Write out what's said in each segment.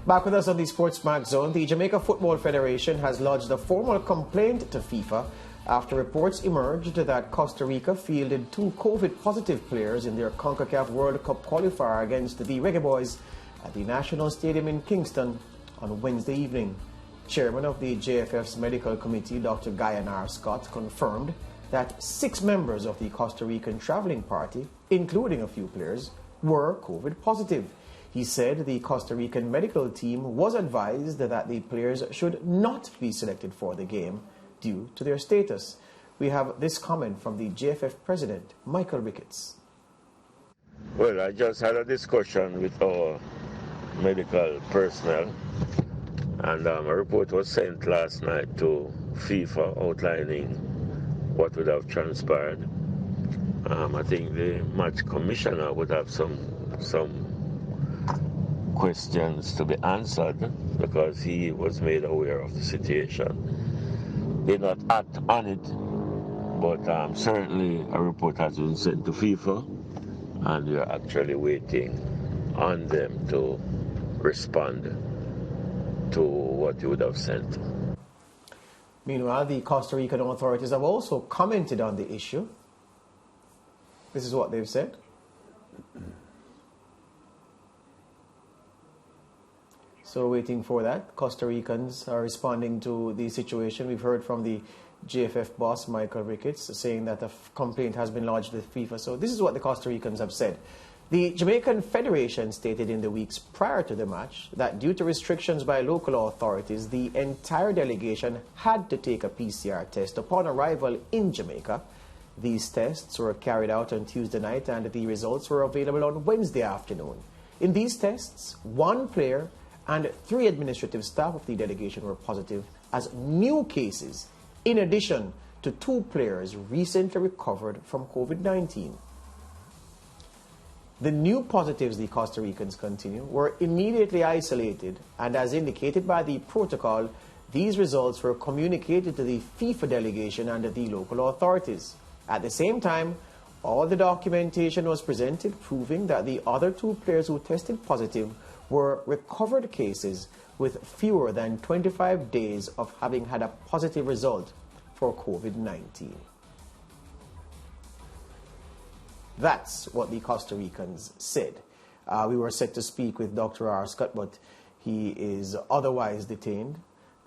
Back with us on the SportsMax zone, the Jamaica Football Federation has lodged a formal complaint to FIFA after reports emerged that Costa Rica fielded 2 COVID-positive players in their CONCACAF World Cup qualifier against the Reggae Boyz at the National Stadium in Kingston on Wednesday evening. Chairman of the JFF's Medical Committee, Dr. Guyanar Scott, confirmed that 6 members of the Costa Rican travelling party, including a few players, were COVID positive. He said the Costa Rican medical team was advised that the players should not be selected for the game due to their status. We have this comment from the JFF president, Michael Ricketts. Well, I just had a discussion with our medical personnel, and a report was sent last night to FIFA outlining what would have transpired. I think the match commissioner would have some questions to be answered because he was made aware of the situation. Did not act on it, but certainly a report has been sent to FIFA, and we are actually waiting on them to respond to what you would have sent. Meanwhile, the Costa Rican authorities have also commented on the issue. This is what they've said. So waiting for that. Costa Ricans are responding to the situation. We've heard from the JFF boss, Michael Ricketts, saying that a complaint has been lodged with FIFA. So this is what the Costa Ricans have said. The Jamaican Federation stated in the weeks prior to the match that due to restrictions by local authorities, the entire delegation had to take a PCR test upon arrival in Jamaica. These tests were carried out on Tuesday night and the results were available on Wednesday afternoon. In these tests, 1 player and 3 administrative staff of the delegation were positive as new cases, in addition to 2 players recently recovered from COVID-19. The new positives, the Costa Ricans continue, were immediately isolated, and as indicated by the protocol, these results were communicated to the FIFA delegation and the local authorities. At the same time, all the documentation was presented proving that the other 2 players who tested positive were recovered cases with fewer than 25 days of having had a positive result for COVID-19. That's what the Costa Ricans said. We were set to speak with Dr. R. Scott, but he is otherwise detained.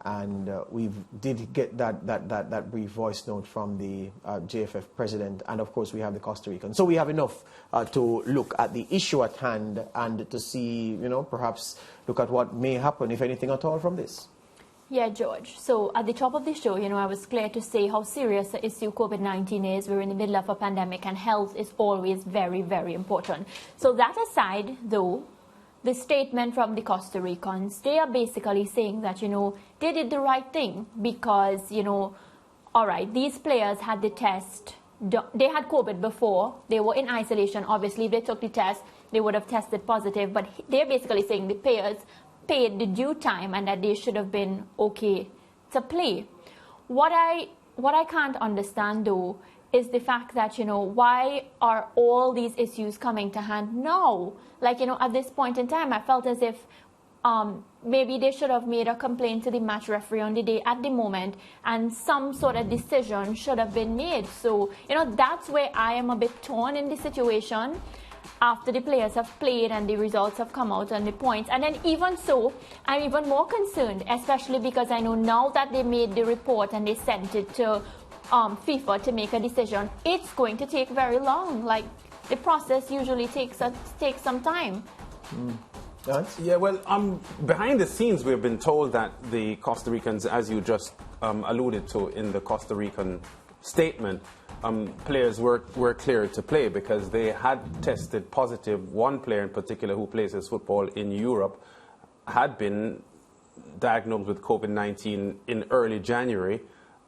And we did get that brief voice note from the JFF president, and of course we have the Costa Rican. So we have enough to look at the issue at hand and to see, perhaps look at what may happen, if anything at all, from this. Yeah, George. So at the top of the show, I was clear to say how serious the issue COVID-19 is. We're in the middle of a pandemic and health is always very, very important. So that aside, though, the statement from the Costa Ricans, they are basically saying that, they did the right thing because, all right, these players had the test. They had COVID before. They were in isolation. Obviously, if they took the test, they would have tested positive. But they're basically saying the players paid the due time and that they should have been okay to play. What I can't understand, though, is the fact that, why are all these issues coming to hand now? Like, at this point in time, I felt as if maybe they should have made a complaint to the match referee on the day at the moment and some sort of decision should have been made. So, that's where I am a bit torn in the situation after the players have played and the results have come out and the points. And then even so, I'm even more concerned, especially because I know now that they made the report and they sent it to FIFA to make a decision, it's going to take very long. Like, the process usually takes some time. Yeah, well, behind the scenes, we've been told that the Costa Ricans, as you just alluded to in the Costa Rican statement, players were cleared to play because they had tested positive. 1 player in particular who plays his football in Europe had been diagnosed with COVID-19 in early January,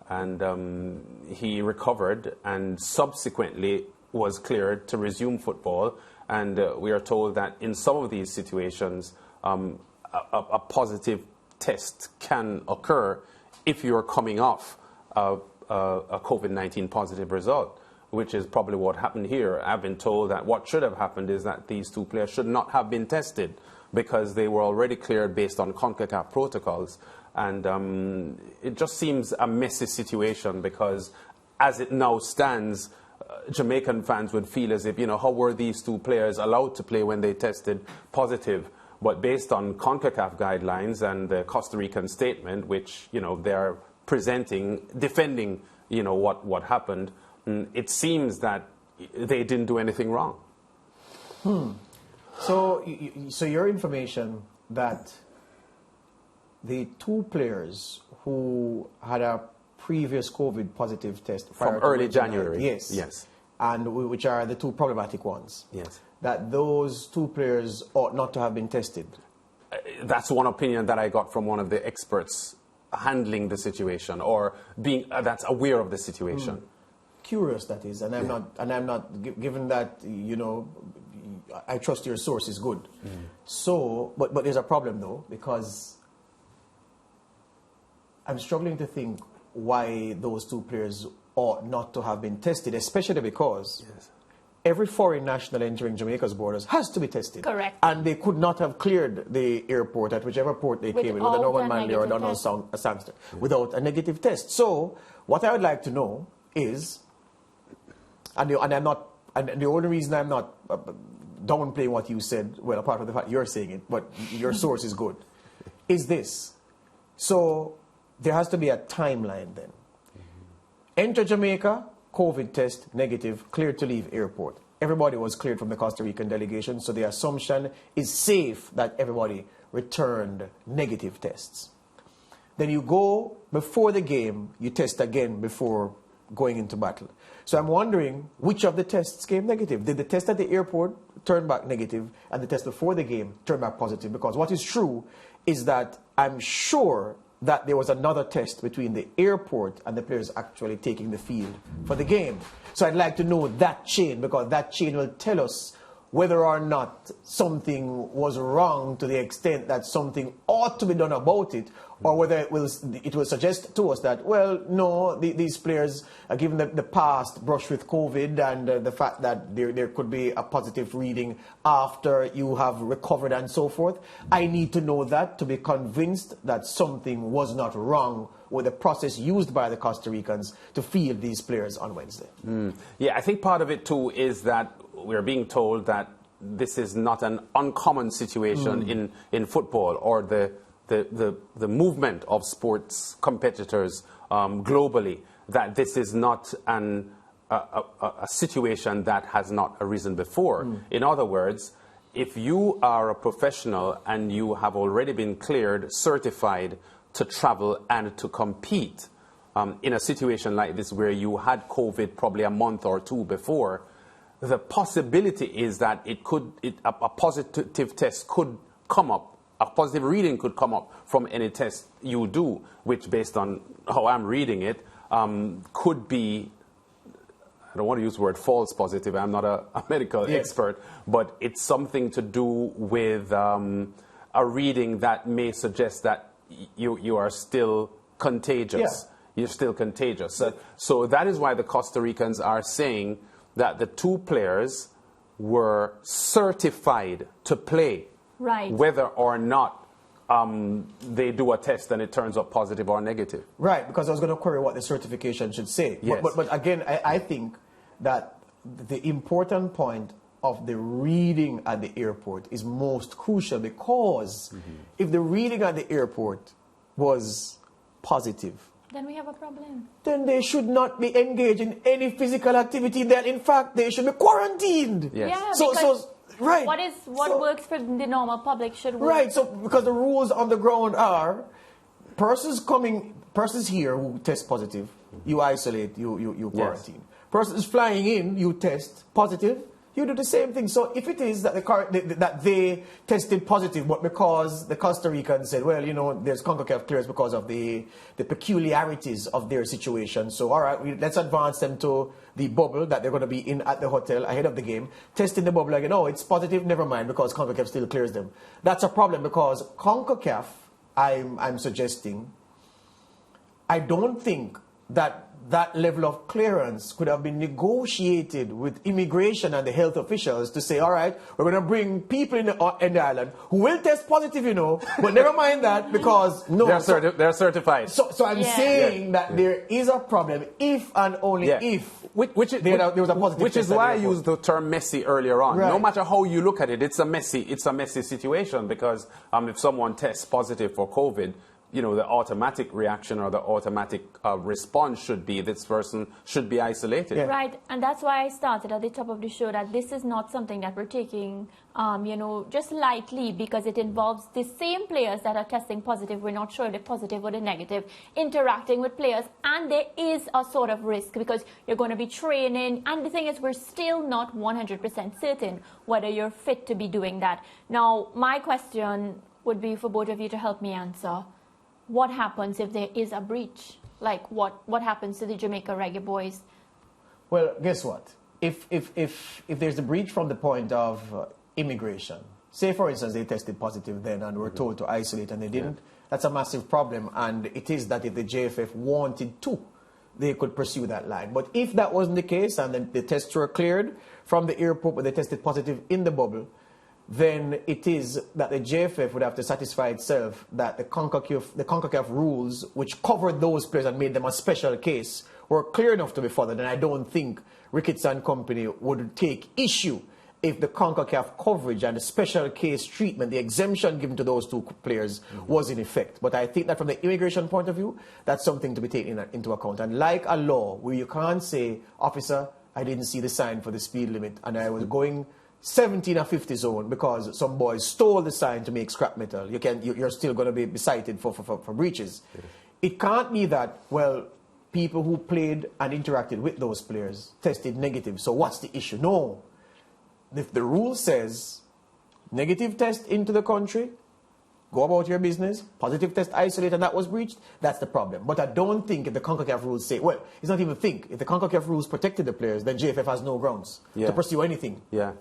and he recovered and subsequently was cleared to resume football. And we are told that in some of these situations, a positive test can occur if you're coming off a COVID-19 positive result, which is probably what happened here. I've been told that what should have happened is that these 2 players should not have been tested, because they were already cleared based on CONCACAF protocols. And it just seems a messy situation because as it now stands, Jamaican fans would feel as if, how were these two players allowed to play when they tested positive? But based on CONCACAF guidelines and the Costa Rican statement, which, they're presenting, defending, what happened, it seems that they didn't do anything wrong. So your information that the two players who had a previous COVID positive test from early January, yes, and which are the two problematic ones, yes, that those two players ought not to have been tested. That's one opinion that I got from one of the experts handling the situation, or being that's aware of the situation. Curious, that is, and I'm not given that I trust your source is good. So, but there's a problem though, because I'm struggling to think why those two players ought not to have been tested, especially because every foreign national entering Jamaica's borders has to be tested. Correct. And they could not have cleared the airport at whichever port they came in, with a normal Manley or a Sangster, without a negative test. So, what I would like to know is, and the only reason I'm not downplaying what you said, well, apart from the fact you're saying it, but your source is good, is this. So, there has to be a timeline then. Enter Jamaica, COVID test, negative, cleared to leave airport. Everybody was cleared from the Costa Rican delegation, so the assumption is safe that everybody returned negative tests. Then you go before the game, you test again before going into battle. So I'm wondering which of the tests came negative. Did the test at the airport turn back negative and the test before the game turn back positive? Because what is true is that I'm sure that there was another test between the airport and the players actually taking the field for the game. So I'd like to know that chain, because that chain will tell us whether or not something was wrong to the extent that something ought to be done about it, or whether it will suggest to us that, well, no, these players, given the past brush with COVID and the fact that there could be a positive reading after you have recovered and so forth, I need to know that to be convinced that something was not wrong with the process used by the Costa Ricans to field these players on Wednesday. Yeah, I think part of it too is that we're being told that this is not an uncommon situation in football, or the movement of sports competitors globally, that this is not a situation that has not arisen before. In other words, if you are a professional and you have already been cleared, certified to travel and to compete in a situation like this where you had COVID probably a month or two before, the possibility is that a positive test could come up, a positive reading could come up from any test you do, which, based on how I'm reading it, could be, I don't want to use the word false positive, I'm not a medical expert, but it's something to do with a reading that may suggest that you are still contagious. You're still contagious. So that is why the Costa Ricans are saying that the two players were certified to play, whether or not they do a test and it turns up positive or negative. Right, because I was going to query what the certification should say. Yes. But again, I think that the important point of the reading at the airport is most crucial, because if the reading at the airport was positive, then we have a problem. Then they should not be engaged in any physical activity. That, in fact, they should be quarantined. Yes. Yeah, right. What works for the normal public should work. Right. So because the rules on the ground are, persons here who test positive, you isolate, you quarantine. Yes. Persons flying in, you test positive, you do the same thing. So if it is that that they tested positive, but because the Costa Ricans said, well, there's CONCACAF clearance because of the peculiarities of their situation. So all right, let's advance them to the bubble that they're going to be in at the hotel ahead of the game, testing the bubble again. Oh, it's positive, never mind, because CONCACAF still clears them. That's a problem, because CONCACAF, I'm suggesting, I don't think that that level of clearance could have been negotiated with immigration and the health officials to say, all right, we're going to bring people in the island who will test positive, you know, but never mind that because no. They're certified. So I'm saying that there is a problem if and only if there was a positive which test. Is why I used the term messy earlier on. Right. No matter how you look at it, it's a messy situation because if someone tests positive for COVID, you know, the automatic reaction or the automatic response should be this person should be isolated. Yeah. Right, and that's why I started at the top of the show that this is not something that we're taking, you know, just lightly because it involves the same players that are testing positive. We're not sure if they're positive or they're negative, interacting with players, and there is a sort of risk because you're going to be training, and the thing is we're still not 100% certain whether you're fit to be doing that. Now, my question would be for both of you to help me answer. What happens if there is a breach? Like, what happens to the Jamaica Reggae boys? Well, guess what? If there's a breach from the point of immigration, say, for instance, they tested positive then and were told to isolate and they didn't, that's a massive problem. And it is that if the JFF wanted to, they could pursue that line. But if that wasn't the case and then the tests were cleared from the airport where they tested positive in the bubble, then it is that the JFF would have to satisfy itself that the CONCACAF rules, which covered those players and made them a special case, were clear enough to be followed. And I don't think Ricketts and Company would take issue if the CONCACAF coverage and the special case treatment, the exemption given to those two players was in effect. But I think that from the immigration point of view, that's something to be taken into account. And like a law where you can't say, officer, I didn't see the sign for the speed limit and I was going 17 or 50 zone because some boys stole the sign to make scrap metal. You're still going to be cited for breaches. Yes. It can't be that, well, people who played and interacted with those players tested negative. So what's the issue? No. If the rule says negative test into the country, go about your business, positive test, isolate, and that was breached, that's the problem. But I don't think if the CONCACAF rules say, well, it's not even think. If the CONCACAF rules protected the players, then JFF has no grounds to pursue anything. Yeah.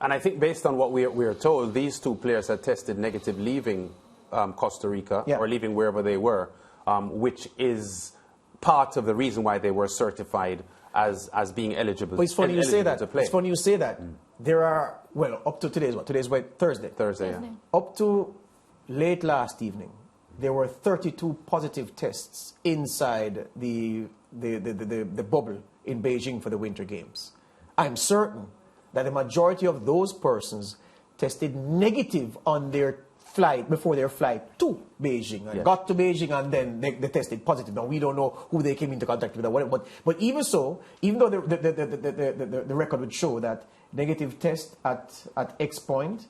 And I think based on what we are told, these two players had tested negative leaving Costa Rica or leaving wherever they were, which is part of the reason why they were certified as being eligible. But it's funny you say that. To play. It's funny you say that. There are, well, up to today's what? Today's what? Thursday. Thursday. Yeah. Up to late last evening, there were 32 positive tests inside the bubble in Beijing for the Winter Games. I'm certain that the majority of those persons tested negative on their flight, before their flight to Beijing, and got to Beijing and then they tested positive. Now, we don't know who they came into contact with or whatever, but even so, even though the record would show that negative test at X point,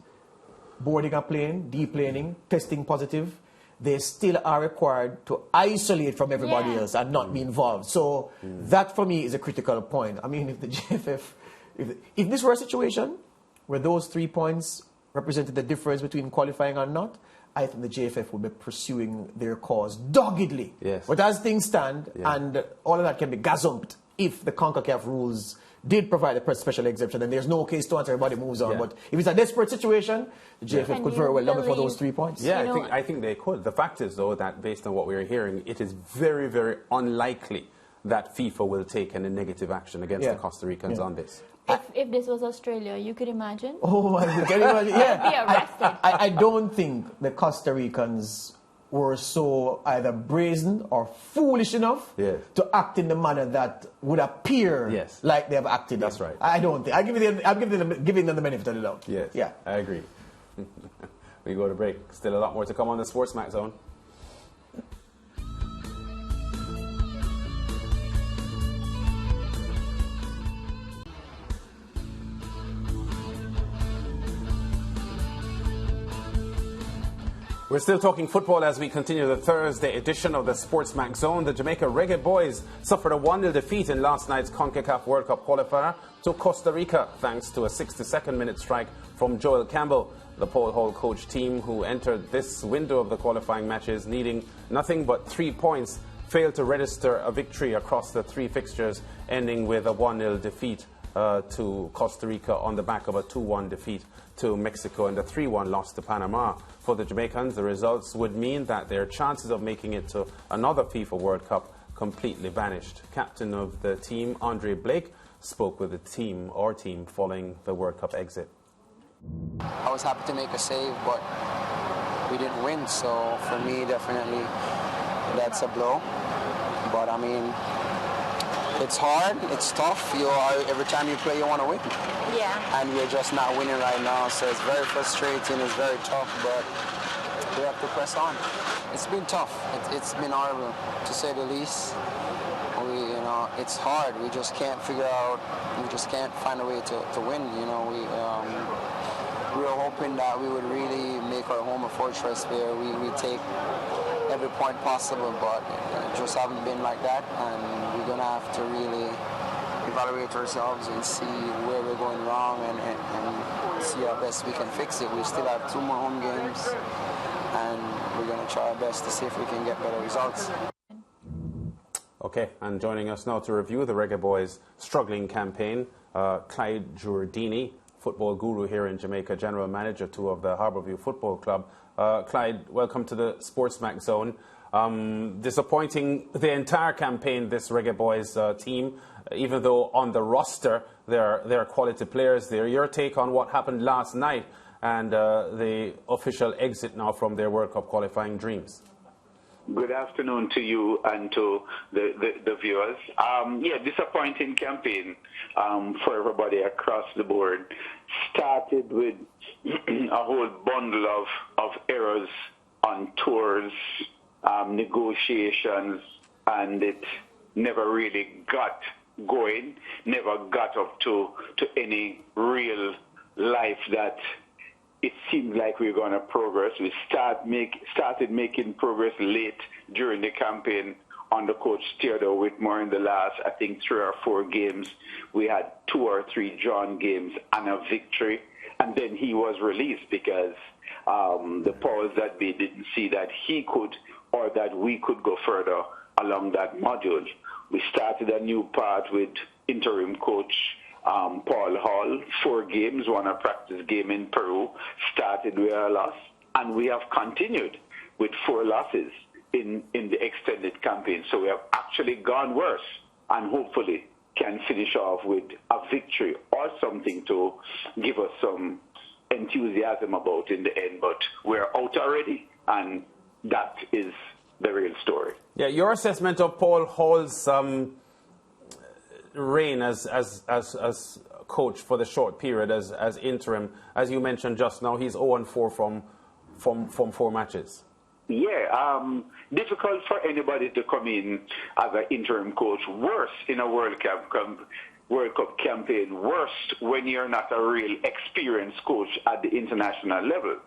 boarding a plane, deplaning, testing positive, they still are required to isolate from everybody else and not be involved. So that for me is a critical point. I mean, if the JFF, if this were a situation where those 3 points represented the difference between qualifying or not, I think the JFF would be pursuing their cause doggedly. Yes. But as things stand, and all of that can be gazumped if the CONCACAF rules did provide a special exemption, and there's no case to answer, everybody moves on. But if it's a desperate situation, the JFF could very well love it for those 3 points. Yeah, I think they could. The fact is, though, that based on what we're hearing, it is very, very unlikely that FIFA will take any negative action against the Costa Ricans on this. If this was Australia, you could imagine? Oh, I can imagine. Be arrested. I don't think the Costa Ricans were so either brazen or foolish enough to act in the manner that would appear like they have acted. That's right. I don't think. I'm giving them the benefit of the doubt. Yes. Yeah. I agree. We go to break. Still a lot more to come on the SportsMax Zone. We're still talking football as we continue the Thursday edition of the SportsMax Zone. The Jamaica Reggae boys suffered a 1-0 defeat in last night's CONCACAF World Cup qualifier to Costa Rica, thanks to a 62nd-minute strike from Joel Campbell. The Paul Hall coach team, who entered this window of the qualifying matches needing nothing but 3 points, failed to register a victory across the 3 fixtures, ending with a 1-0 defeat to Costa Rica on the back of a 2-1 defeat to Mexico and a 3-1 loss to Panama. For the Jamaicans, the results would mean that their chances of making it to another FIFA World Cup completely vanished. Captain of the team, Andre Blake, spoke with our team, following the World Cup exit. I was happy to make a save, but we didn't win, so for me, definitely, that's a blow. But I mean, it's hard, it's tough. Every time you play, you want to win. Yeah. And we're just not winning right now, so it's very frustrating, it's very tough, but we have to press on. It's been tough. It's been horrible, to say the least. It's hard. We just can't find a way to win. We were hoping that we would really make our home a fortress where we take every point possible, but it just haven't been like that, and we're going to have to really evaluate ourselves and see where we're going wrong and see how best we can fix it. We still have 2 more home games, and we're going to try our best to see if we can get better results. Okay, and joining us now to review the Reggae Boyz' struggling campaign, Clyde Jureidini, football guru here in Jamaica, general manager too of the Harbour View Football Club. Clyde, welcome to the SportsMax zone. Disappointing the entire campaign, this Reggae Boyz team, even though on the roster they're quality players there. Your take on what happened last night and the official exit now from their World Cup qualifying dreams? Good afternoon to you and to the viewers. Disappointing campaign for everybody across the board. Started with a whole bundle of errors on tours, negotiations, and it never really got going, never got up to any real life that it seemed like we were going to progress. We started making progress late during the campaign under Coach Theodore Whitmore. In the last, I think, 3 or 4 games, we had 2 or 3 drawn games and a victory. And then he was released because the powers that be didn't see that he could or that we could go further along that module. We started a new part with interim coach Paul Hall, 4 games, 1 a practice game in Peru, started with a loss, and we have continued with 4 losses in the extended campaign. So we have actually gone worse, and hopefully can finish off with a victory or something to give us some enthusiasm about in the end. But we're out already, and that is the real story. Yeah, your assessment of Paul Hall's reign as coach for the short period as interim, as you mentioned just now, he's 0-4 from 4 matches. Yeah, difficult for anybody to come in as an interim coach. Worse in a World Cup campaign. Worse when you're not a real experienced coach at the international level.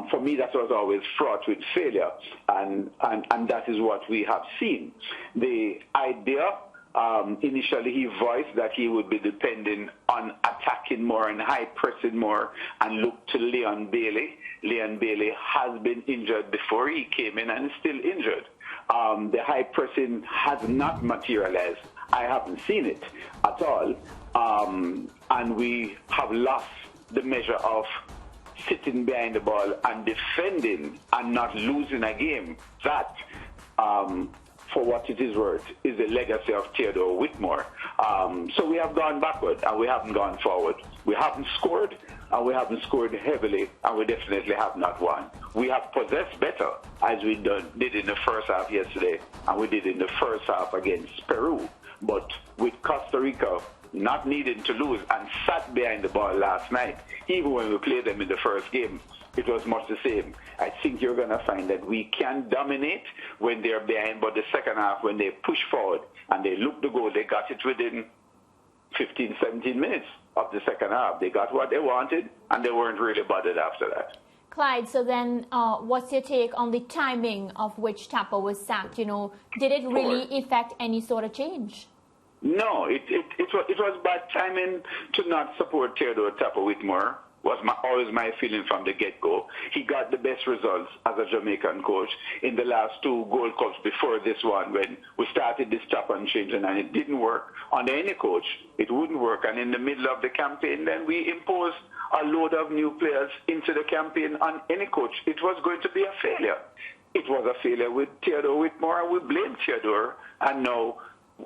For me, that was always fraught with failure, and that is what we have seen. The idea. Initially, he voiced that he would be depending on attacking more and high pressing more and look to Leon Bailey. Leon Bailey has been injured before he came in and is still injured. The high pressing has not materialized. I haven't seen it at all. And we have lost the measure of sitting behind the ball and defending and not losing a game. That, for what it is worth, is the legacy of Theodore Whitmore. So we have gone backward and we haven't gone forward. We haven't scored, and we haven't scored heavily, and we definitely have not won. We have possessed better, as we did in the first half yesterday, and we did in the first half against Peru. But with Costa Rica not needing to lose and sat behind the ball last night, even when we played them in the first game, it was much the same. I think you're going to find that we can dominate when they're behind, but the second half, when they push forward and they look the goal, they got it within 15, 17 minutes of the second half. They got what they wanted, and they weren't really bothered after that. Clyde, so then what's your take on the timing of which Tapper was sacked? Did it really effect any sort of change? No, it was bad timing to not support Theodore Tapper Whitmore. Was always my feeling from the get-go. He got the best results as a Jamaican coach in the last 2 Gold Cups before this one, when we started this tap and change, and it didn't work. Under any coach, it wouldn't work. And in the middle of the campaign, then we imposed a load of new players into the campaign on any coach. It was going to be a failure. It was a failure with Theodore Whitmore, and we blame Theodore And now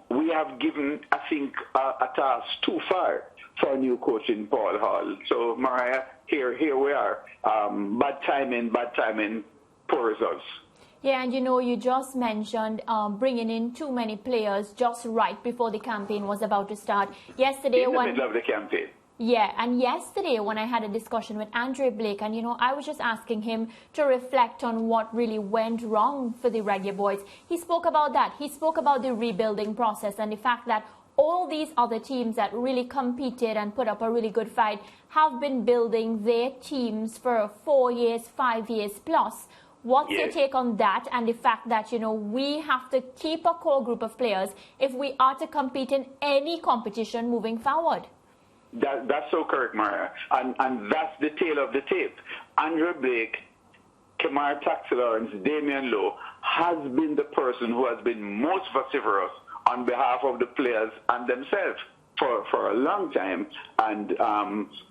we have given, I think, a task too far for a new coach in Paul Hall. So, Mariah, here we are. Bad timing, poor results. Yeah, and you just mentioned bringing in too many players just right before the campaign was about to start. Yesterday, in the middle of the campaign. Yeah, and yesterday when I had a discussion with Andre Blake, and I was just asking him to reflect on what really went wrong for the Reggae Boyz. He spoke about that. He spoke about the rebuilding process and the fact that all these other teams that really competed and put up a really good fight have been building their teams for 4 years, 5 years plus. What's your take on that and the fact that, we have to keep a core group of players if we are to compete in any competition moving forward? That's so correct, Maria. And that's the tail of the tape. Andre Blake, Kemar Taxi-Lawrence, Damian Lowe has been the person who has been most vociferous on behalf of the players and themselves for a long time. And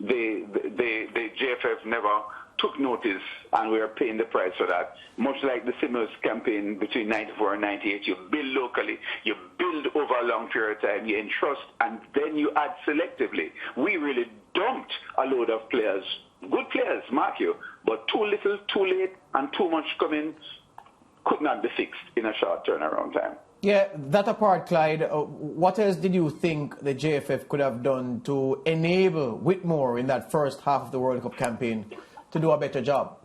the JFF never took notice, and we are paying the price for that. Much like the stimulus campaign between 94 and 98, you build locally, you build over a long period of time, you entrust, and then you add selectively. We really dumped a load of players, good players, mark you, but too little, too late, and too much coming could not be fixed in a short turnaround time. Yeah, that apart, Clyde, what else did you think the JFF could have done to enable Whitmore in that first half of the World Cup campaign to do a better job?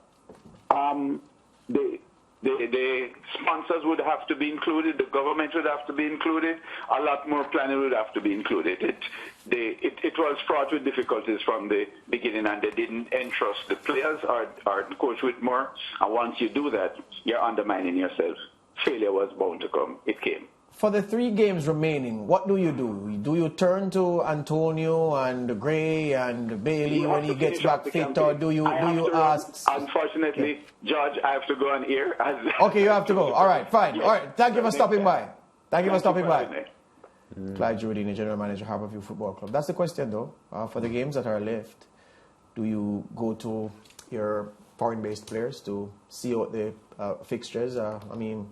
The sponsors would have to be included, the government would have to be included, a lot more planning would have to be included. It was fraught with difficulties from the beginning, and they didn't entrust the players or Coach Whitmore, and once you do that, you're undermining yourself. Failure was bound to come. It came. For the 3 games remaining, what do you do? Do you turn to Antonio and Gray and Bailey when he gets back fit, or do you ask? Unfortunately, George, I have to go on here. Okay, you have to go. All right, fine. All right, thank you for stopping by. Thank you for stopping by. Clyde Jureidini, General Manager, Harbour View Football Club. That's the question, though. For the games that are left, do you go to your foreign-based players to see out the fixtures? I mean,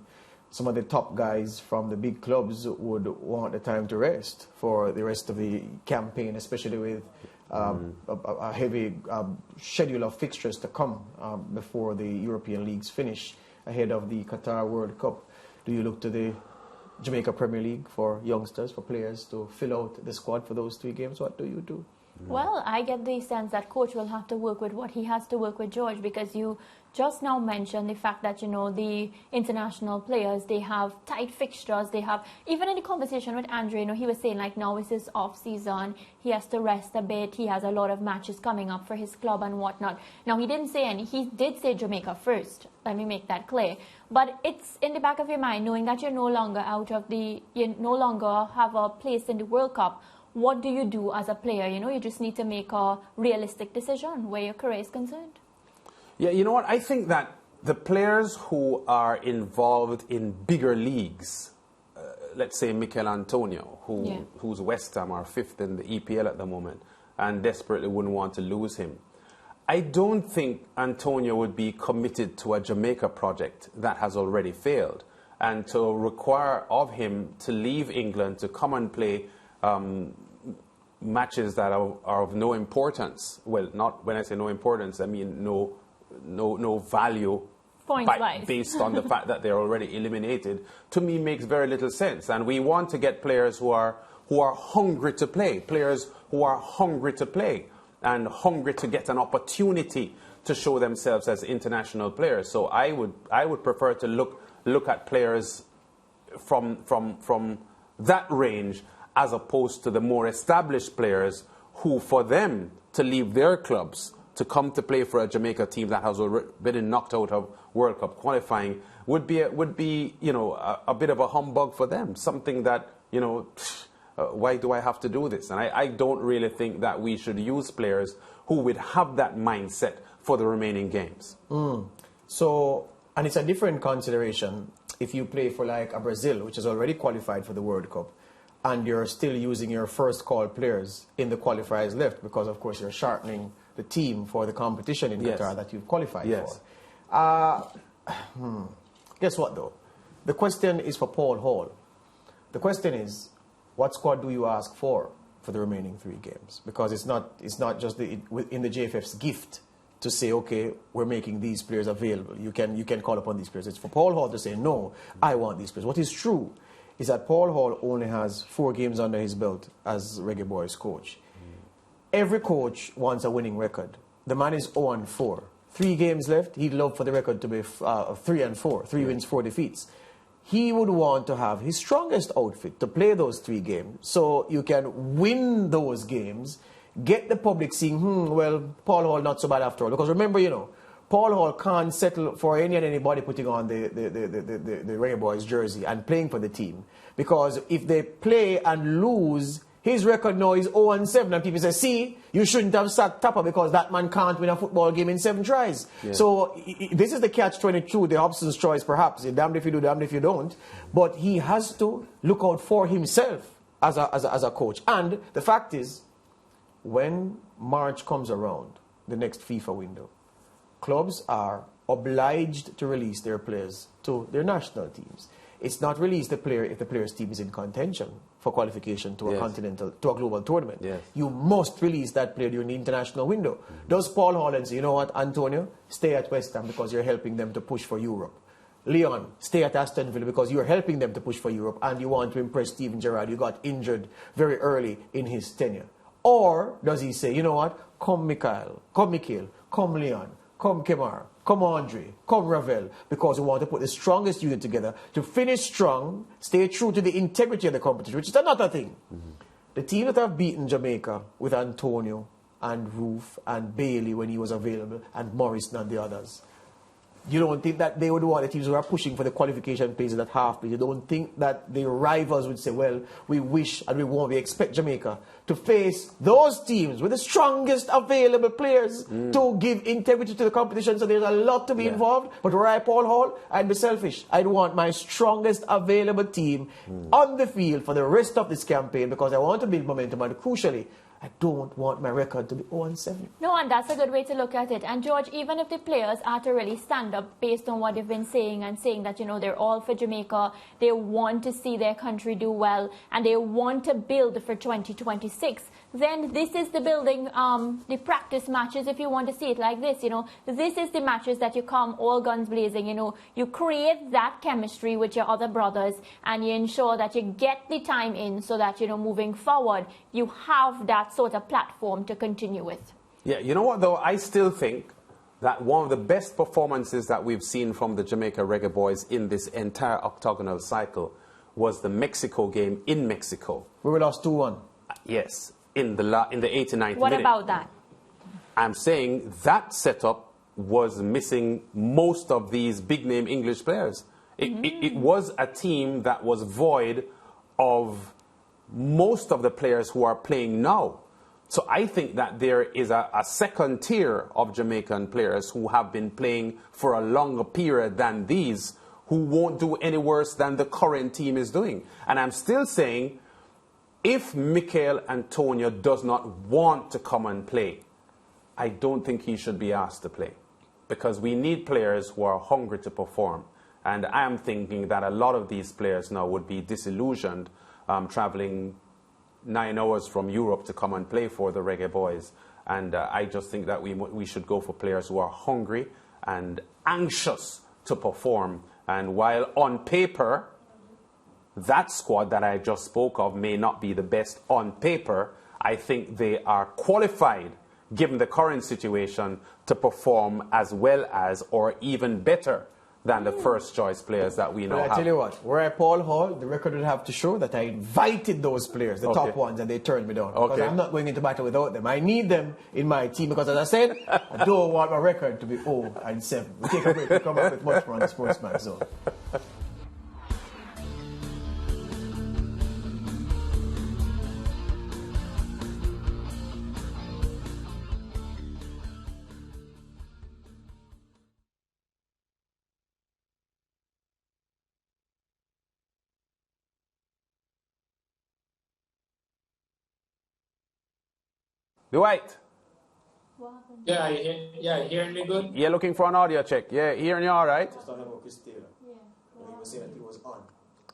some of the top guys from the big clubs would want the time to rest for the rest of the campaign, especially with a heavy schedule of fixtures to come before the European leagues finish ahead of the Qatar World Cup. Do you look to the Jamaica Premier League for youngsters, for players to fill out the squad for those 3 games? What do you do? Well, I get the sense that coach will have to work with what he has to work with, George, because you just now mentioned the fact that, the international players, they have tight fixtures. They have, even in the conversation with Andre, he was saying, like, now is his off season. He has to rest a bit. He has a lot of matches coming up for his club and whatnot. Now, he didn't say any. He did say Jamaica first. Let me make that clear. But it's in the back of your mind, knowing that you no longer have a place in the World Cup. What do you do as a player? You just need to make a realistic decision where your career is concerned. Yeah, you know what? I think that the players who are involved in bigger leagues, let's say Mikel Antonio, who's West Ham are 5th in the EPL at the moment and desperately wouldn't want to lose him. I don't think Antonio would be committed to a Jamaica project that has already failed, and to require of him to leave England to come and play matches that are of no importance. Well, not when I say no importance, I mean no value based on the fact that they're already eliminated. To me, makes very little sense. And we want to get players who are hungry to play, players who are hungry to play and hungry to get an opportunity to show themselves as international players. So I would prefer to look at players from that range, as opposed to the more established players who, for them to leave their clubs to come to play for a Jamaica team that has already been knocked out of World Cup qualifying would be a bit of a humbug for them. Something that, why do I have to do this? And I don't really think that we should use players who would have that mindset for the remaining games. So, and it's a different consideration if you play for like a Brazil, which is already qualified for the World Cup, and you're still using your first call players in the qualifiers left, because of course you're shortening the team for the competition in Qatar that you've qualified for. Guess what though? The question is for Paul Hall. The question is, what squad do you ask for the remaining 3 games? Because it's not just in the JFF's gift to say, okay, we're making these players available. You can call upon these players. It's for Paul Hall to say, no, I want these players. What is true is that Paul Hall only has 4 games under his belt as Reggae Boyz coach. Every coach wants a winning record. The man is 0-4. 3 games left. He'd love for the record to be 3-4. 3 wins, 4 defeats. He would want to have his strongest outfit to play those 3 games so you can win those games, get the public seeing, well, Paul Hall not so bad after all. Because remember, Paul Hall can't settle for anybody putting on the Reggae Boyz jersey and playing for the team. Because if they play and lose, his record now is 0-7, and people say, see, you shouldn't have sacked Tapper because that man can't win a football game in 7 tries. Yeah. So this is the catch-22, the Hobson's choice perhaps. You're damned if you do, damned if you don't. But he has to look out for himself as a coach. And the fact is, when March comes around, the next FIFA window, clubs are obliged to release their players to their national teams. It's not release the player if the player's team is in contention for qualification to a global tournament. Yes. You must release that player during the international window. Does Paul Holland say, you know what, Antonio, stay at West Ham because you're helping them to push for Europe. Leon, stay at Aston Villa because you're helping them to push for Europe and you want to impress Steven Gerrard. You got injured very early in his tenure. Or does he say, you know what, come Mikhail, come Leon, come Kemar, come Andre, come Ravel, because we want to put the strongest unit together to finish strong, stay true to the integrity of the competition, which is another thing. The team that have beaten Jamaica with Antonio and Roof and Bailey when he was available and Morrison and the others, you don't think that they would want the teams who are pushing for the qualification places at half place? You don't think that the rivals would say, well, we wish and we expect Jamaica to face those teams with the strongest available players to give integrity to the competition? So there's a lot to be involved. But were I Paul Hall, I'd be selfish. I'd want my strongest available team on the field for the rest of this campaign because I want to build momentum, and crucially, I don't want my record to be 0-7. No, and that's a good way to look at it. And George, even if the players are to really stand up based on what they've been saying and saying that, they're all for Jamaica, they want to see their country do well, and they want to build for 2026, then this is the building, the practice matches, if you want to see it like this, This is the matches that you come all guns blazing, You create that chemistry with your other brothers, and you ensure that you get the time in so that, moving forward, you have that sort of platform to continue with. Yeah, you know what, though? I still think that one of the best performances that we've seen from the Jamaica Reggae Boyz in this entire octagonal cycle was the Mexico game in Mexico. We lost 2-1. Yes, in the 89th minute. What about that? I'm saying that setup was missing most of these big-name English players. It was a team that was void of most of the players who are playing now. So I think that there is a second tier of Jamaican players who have been playing for a longer period than these, who won't do any worse than the current team is doing. And I'm still saying, if Mikel Antonio does not want to come and play, I don't think he should be asked to play. Because we need players who are hungry to perform. And I am thinking that a lot of these players now would be disillusioned traveling 9 hours from Europe to come and play for the Reggae Boyz. And I just think that we should go for players who are hungry and anxious to perform. And while on paper, that squad that I just spoke of may not be the best on paper, I think they are qualified, given the current situation, to perform as well as or even better than the first choice players that we know have. I tell you what, were I Paul Hall, the record would have to show that I invited those players, the top ones, and they turned me down. Because I'm not going into battle without them. I need them in my team because, as I said, I don't want my record to be 0-7. We take a break. We come back with much more on the SportsMax Zone. Dwight. Yeah, you hearing me good? Yeah, looking for an audio check. Yeah, hearing you all right? Just talking about Chris Taylor. Yeah. He was saying that he was on.